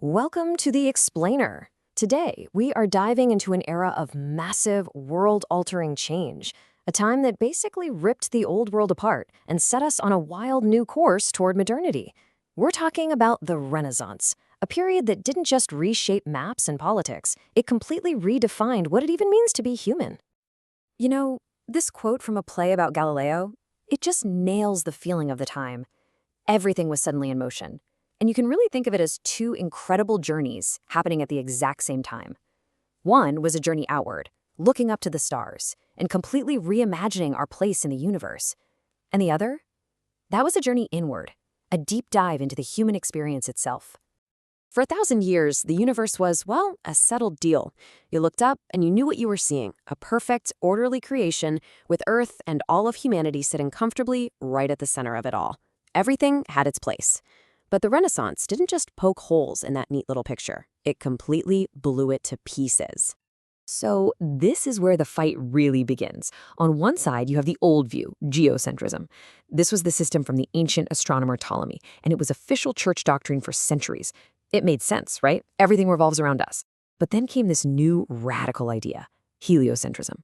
Welcome to The Explainer. Today, we are diving into an era of massive, world-altering change, a time that basically ripped the old world apart and set us on a wild new course toward modernity. We're talking about the Renaissance, a period that didn't just reshape maps and politics, it completely redefined what it even means to be human. You know, this quote from a play about Galileo, it just nails the feeling of the time. Everything was suddenly in motion. And you can really think of it as two incredible journeys happening at the exact same time. One was a journey outward, looking up to the stars, and completely reimagining our place in the universe. And the other? That was a journey inward, a deep dive into the human experience itself. For 1,000 years, the universe was, well, a settled deal. You looked up and you knew what you were seeing, a perfect, orderly creation with Earth and all of humanity sitting comfortably right at the center of it all. Everything had its place. But the Renaissance didn't just poke holes in that neat little picture. It completely blew it to pieces. So this is where the fight really begins. On one side, you have the old view, geocentrism. This was the system from the ancient astronomer Ptolemy, and it was official church doctrine for centuries. It made sense, right? Everything revolves around us. But then came this new radical idea, heliocentrism.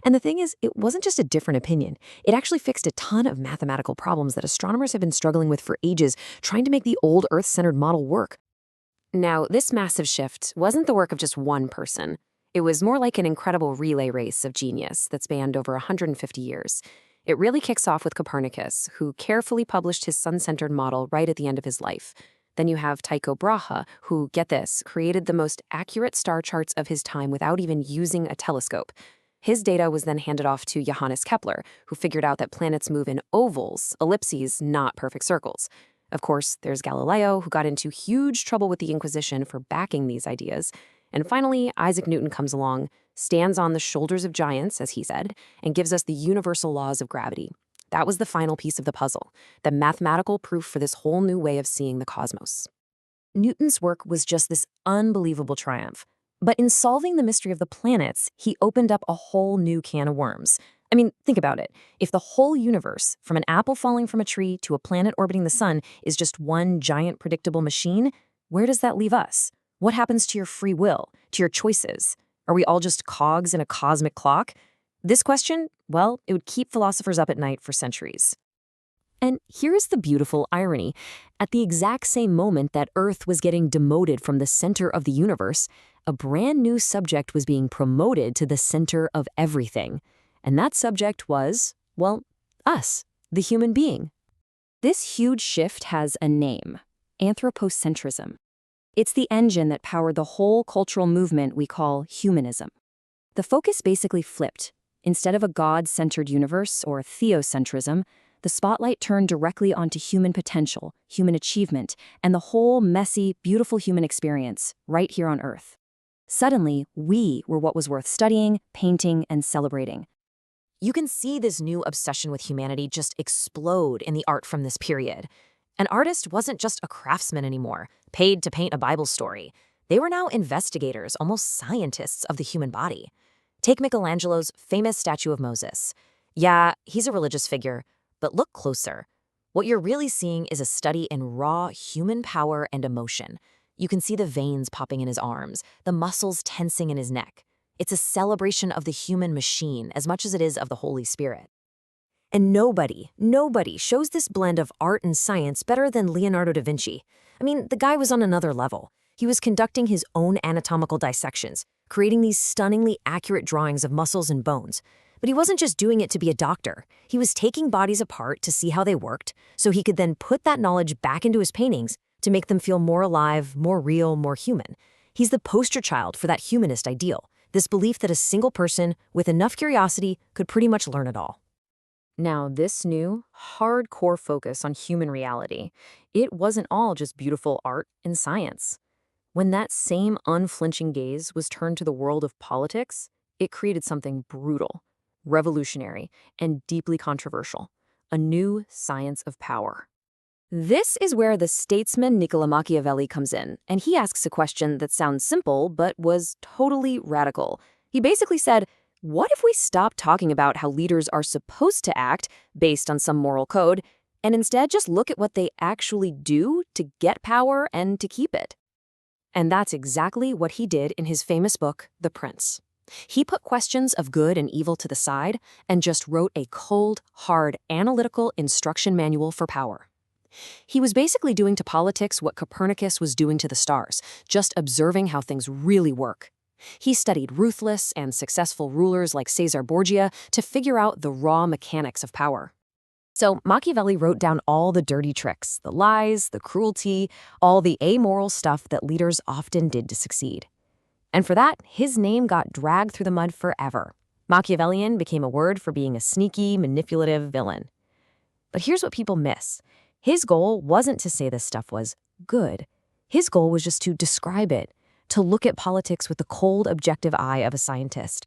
And the thing is, it wasn't just a different opinion. It actually fixed a ton of mathematical problems that astronomers have been struggling with for ages, trying to make the old Earth-centered model work. Now, this massive shift wasn't the work of just one person. It was more like an incredible relay race of genius that spanned over 150 years. It really kicks off with Copernicus, who carefully published his sun-centered model right at the end of his life. Then you have Tycho Brahe, who, get this, created the most accurate star charts of his time without even using a telescope. His data was then handed off to Johannes Kepler, who figured out that planets move in ovals, ellipses, not perfect circles. Of course, there's Galileo, who got into huge trouble with the Inquisition for backing these ideas. And finally, Isaac Newton comes along, stands on the shoulders of giants, as he said, and gives us the universal laws of gravity. That was the final piece of the puzzle, the mathematical proof for this whole new way of seeing the cosmos. Newton's work was just this unbelievable triumph. But in solving the mystery of the planets, he opened up a whole new can of worms. I mean, think about it. If the whole universe, from an apple falling from a tree to a planet orbiting the sun, is just one giant predictable machine, where does that leave us? What happens to your free will, to your choices? Are we all just cogs in a cosmic clock? This question, well, it would keep philosophers up at night for centuries. And here's the beautiful irony. At the exact same moment that Earth was getting demoted from the center of the universe, a brand new subject was being promoted to the center of everything. And that subject was, well, us, the human being. This huge shift has a name: anthropocentrism. It's the engine that powered the whole cultural movement we call humanism. The focus basically flipped. Instead of a God-centered universe, or theocentrism, the spotlight turned directly onto human potential, human achievement, and the whole messy, beautiful human experience right here on Earth. Suddenly, we were what was worth studying, painting, and celebrating. You can see this new obsession with humanity just explode in the art from this period. An artist wasn't just a craftsman anymore, paid to paint a Bible story. They were now investigators, almost scientists of the human body. Take Michelangelo's famous statue of Moses. Yeah, he's a religious figure, but look closer. What you're really seeing is a study in raw human power and emotion. You can see the veins popping in his arms, the muscles tensing in his neck. It's a celebration of the human machine as much as it is of the Holy Spirit. And nobody shows this blend of art and science better than Leonardo da Vinci. I mean, the guy was on another level. He was conducting his own anatomical dissections, creating these stunningly accurate drawings of muscles and bones. But he wasn't just doing it to be a doctor. He was taking bodies apart to see how they worked, so he could then put that knowledge back into his paintings to make them feel more alive, more real, more human. He's the poster child for that humanist ideal, this belief that a single person with enough curiosity could pretty much learn it all. Now, this new, hardcore focus on human reality, it wasn't all just beautiful art and science. When that same unflinching gaze was turned to the world of politics, it created something brutal, revolutionary, and deeply controversial: a new science of power. This is where the statesman Niccolo Machiavelli comes in, and he asks a question that sounds simple but was totally radical. He basically said, what if we stop talking about how leaders are supposed to act based on some moral code, and instead just look at what they actually do to get power and to keep it? And that's exactly what he did in his famous book, The Prince. He put questions of good and evil to the side and just wrote a cold, hard, analytical instruction manual for power. He was basically doing to politics what Copernicus was doing to the stars, just observing how things really work. He studied ruthless and successful rulers like Caesar Borgia to figure out the raw mechanics of power. So Machiavelli wrote down all the dirty tricks, the lies, the cruelty, all the amoral stuff that leaders often did to succeed. And for that, his name got dragged through the mud forever. Machiavellian became a word for being a sneaky, manipulative villain. But here's what people miss. His goal wasn't to say this stuff was good. His goal was just to describe it, to look at politics with the cold, objective eye of a scientist.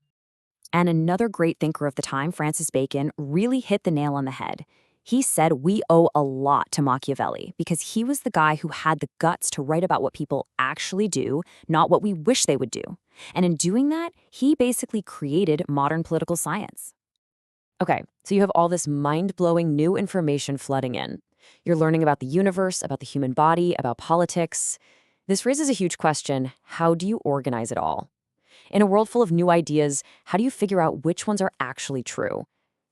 And another great thinker of the time, Francis Bacon, really hit the nail on the head. He said we owe a lot to Machiavelli because he was the guy who had the guts to write about what people actually do, not what we wish they would do. And in doing that, he basically created modern political science. Okay, so you have all this mind-blowing new information flooding in. You're learning about the universe, about the human body, about politics. This raises a huge question: how do you organize it all? In a world full of new ideas, how do you figure out which ones are actually true?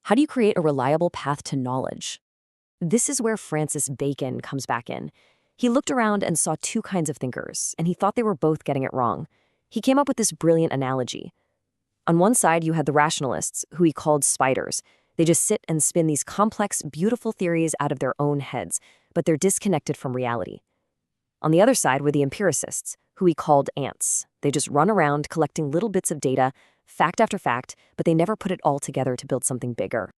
How do you create a reliable path to knowledge? This is where Francis Bacon comes back in. He looked around and saw two kinds of thinkers, and he thought they were both getting it wrong. He came up with this brilliant analogy. On one side, you had the rationalists, who he called spiders. They just sit and spin these complex, beautiful theories out of their own heads, but they're disconnected from reality. On the other side were the empiricists, who he called ants. They just run around collecting little bits of data, fact after fact, but they never put it all together to build something bigger.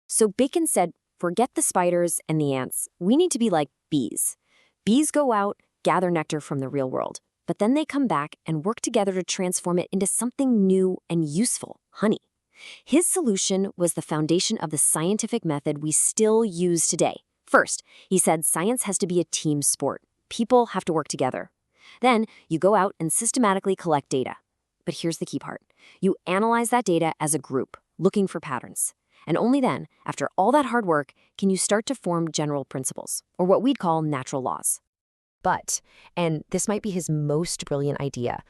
So Bacon said, forget the spiders and the ants. We need to be like bees. Bees go out, gather nectar from the real world, but then they come back and work together to transform it into something new and useful, honey. His solution was the foundation of the scientific method we still use today. First, he said science has to be a team sport. People have to work together. Then you go out and systematically collect data. But here's the key part. You analyze that data as a group, looking for patterns. And only then, after all that hard work, can you start to form general principles, or what we'd call natural laws. But, and this might be his most brilliant idea,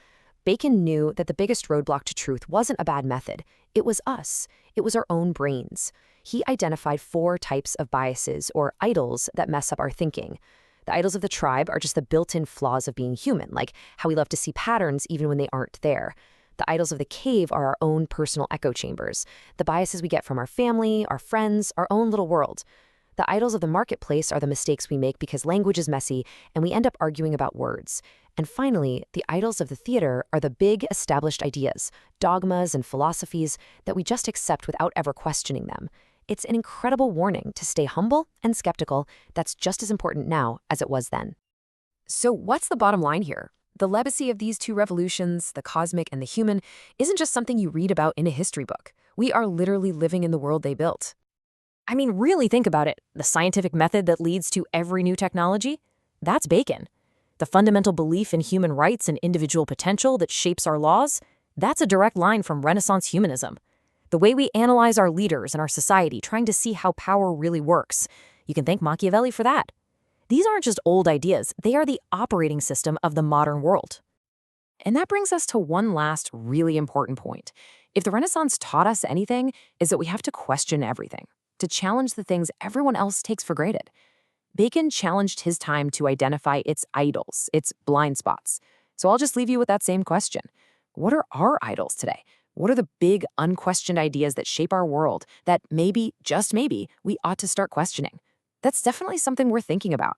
Bacon knew that the biggest roadblock to truth wasn't a bad method. It was us. It was our own brains. He identified 4 types of biases, or idols, that mess up our thinking. The idols of the tribe are just the built-in flaws of being human, like how we love to see patterns even when they aren't there. The idols of the cave are our own personal echo chambers, the biases we get from our family, our friends, our own little world. The idols of the marketplace are the mistakes we make because language is messy and we end up arguing about words. And finally, the idols of the theater are the big established ideas, dogmas and philosophies that we just accept without ever questioning them. It's an incredible warning to stay humble and skeptical. That's just as important now as it was then. So what's the bottom line here? The legacy of these 2 revolutions, the cosmic and the human, isn't just something you read about in a history book. We are literally living in the world they built. I mean, really think about it. The scientific method that leads to every new technology? That's Bacon. The fundamental belief in human rights and individual potential that shapes our laws? That's a direct line from Renaissance humanism. The way we analyze our leaders and our society, trying to see how power really works. You can thank Machiavelli for that. These aren't just old ideas, they are the operating system of the modern world. And that brings us to one last really important point. If the Renaissance taught us anything, is that we have to question everything, to challenge the things everyone else takes for granted. Bacon challenged his time to identify its idols, its blind spots. So I'll just leave you with that same question. What are our idols today? What are the big, unquestioned ideas that shape our world that maybe, just maybe, we ought to start questioning? That's definitely something worth thinking about.